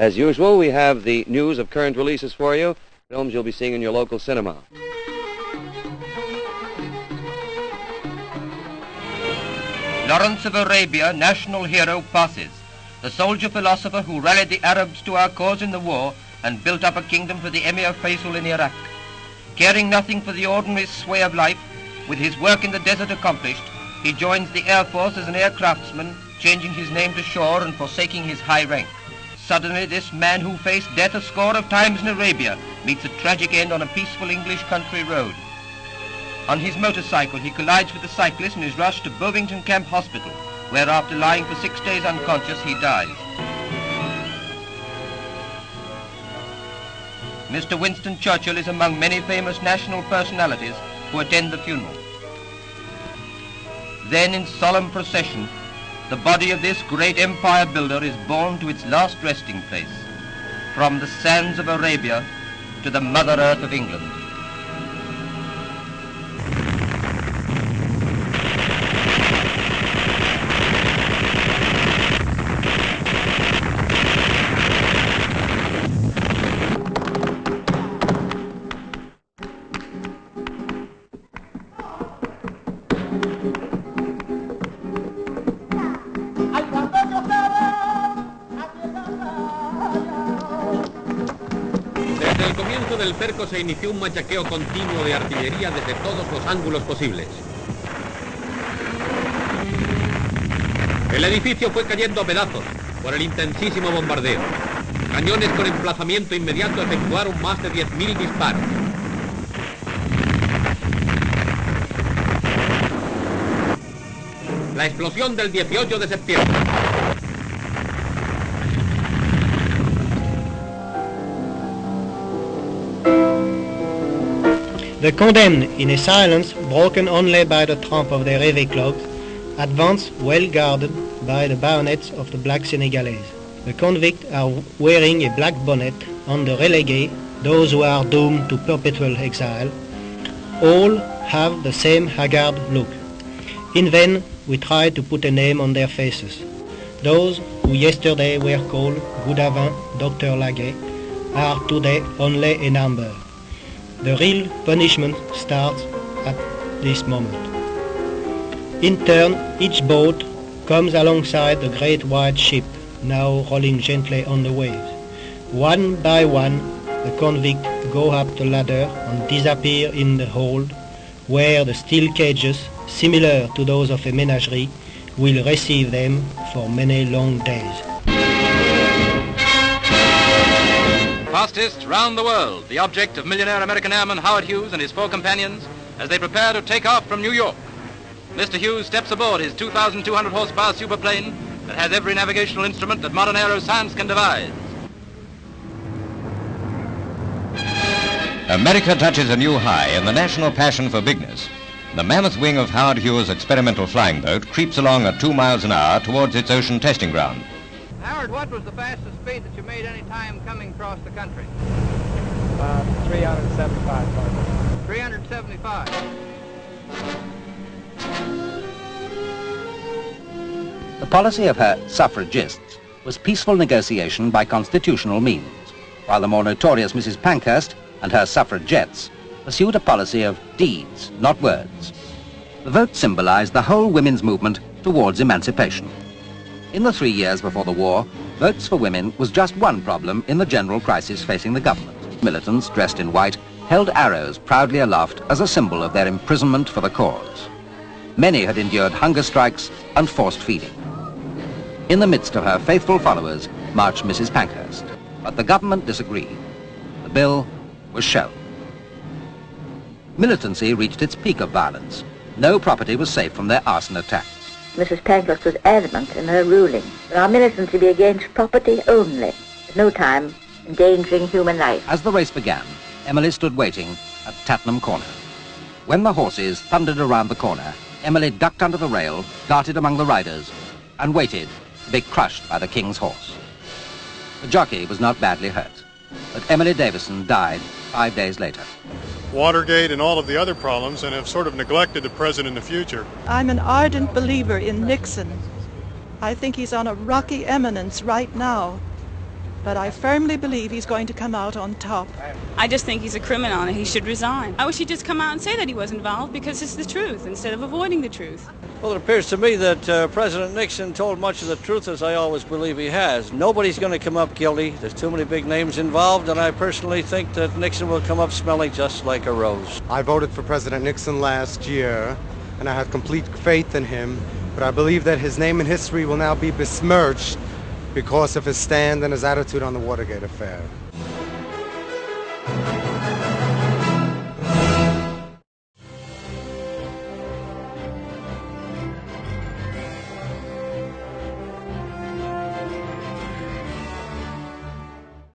As usual, we have the news of current releases for you, films you'll be seeing in your local cinema. Lawrence of Arabia, national hero, passes. The soldier-philosopher who rallied the Arabs to our cause in the war and built up a kingdom for the Emir Faisal in Iraq. Caring nothing for the ordinary sway of life, with his work in the desert accomplished, he joins the Air Force as an air craftsman, changing his name to Shore and forsaking his high rank. Suddenly, this man who faced death a score of times in Arabia meets a tragic end on a peaceful English country road. On his motorcycle, he collides with the cyclist and is rushed to Bovington Camp Hospital, where after lying for 6 days unconscious, he dies. Mr. Winston Churchill is among many famous national personalities who attend the funeral. Then, in solemn procession, the body of this great empire builder is borne to its last resting place, from the sands of Arabia to the Mother Earth of England. Desde el comienzo del cerco se inició un machaqueo continuo de artillería desde todos los ángulos posibles. El edificio fue cayendo a pedazos por el intensísimo bombardeo. Cañones con emplazamiento inmediato efectuaron más de 10.000 disparos. La explosión del 18 de septiembre. The condemned, in a silence broken only by the tramp of their heavy cloaks, advance well guarded by the bayonets of the black Senegalese. The convicts are wearing a black bonnet on the relegés, those who are doomed to perpetual exile. All have the same haggard look. In vain we try to put a name on their faces. Those who yesterday were called Goudavin, Dr. Laguet, are today only a number. The real punishment starts at this moment. In turn, each boat comes alongside the great white ship, now rolling gently on the waves. One by one, the convicts go up the ladder and disappear in the hold, where the steel cages, similar to those of a menagerie, will receive them for many long days. Fastest round the world, the object of millionaire American airman Howard Hughes and his 4 companions as they prepare to take off from New York. Mr. Hughes steps aboard his 2,200 horsepower superplane that has every navigational instrument that modern aeroscience can devise. America touches a new high in the national passion for bigness. The mammoth wing of Howard Hughes' experimental flying boat creeps along at 2 miles an hour towards its ocean testing ground. Howard, what was the fastest speed that you made any time coming across the country? 375. 375. The policy of her suffragists was peaceful negotiation by constitutional means, while the more notorious Mrs. Pankhurst and her suffragettes pursued a policy of deeds, not words. The vote symbolized the whole women's movement towards emancipation. In the 3 years before the war, votes for women was just one problem in the general crisis facing the government. Militants dressed in white held arrows proudly aloft as a symbol of their imprisonment for the cause. Many had endured hunger strikes and forced feeding. In the midst of her faithful followers marched Mrs. Pankhurst, but the government disagreed. The bill was shelved. Militancy reached its peak of violence. No property was safe from their arson attacks. Mrs. Pankhurst was adamant in her ruling that our militancy be against property only, at no time endangering human life. As the race began, Emily stood waiting at Tattenham Corner. When the horses thundered around the corner, Emily ducked under the rail, darted among the riders, and waited to be crushed by the King's horse. The jockey was not badly hurt, but Emily Davison died 5 days later. Watergate and all of the other problems, and have sort of neglected the present and the future. I'm an ardent believer in Nixon. I think he's on a rocky eminence right now. but I firmly believe he's going to come out on top. I just think he's a criminal and he should resign. I wish he'd just come out and say that he was involved, because it's the truth instead of avoiding the truth. Well, it appears to me that President Nixon told much of the truth, as I always believe he has. Nobody's going to come up guilty. There's too many big names involved, and I personally think that Nixon will come up smelling just like a rose. I voted for President Nixon last year, and I have complete faith in him, but I believe that his name in history will now be besmirched because of his stand and his attitude on the Watergate affair.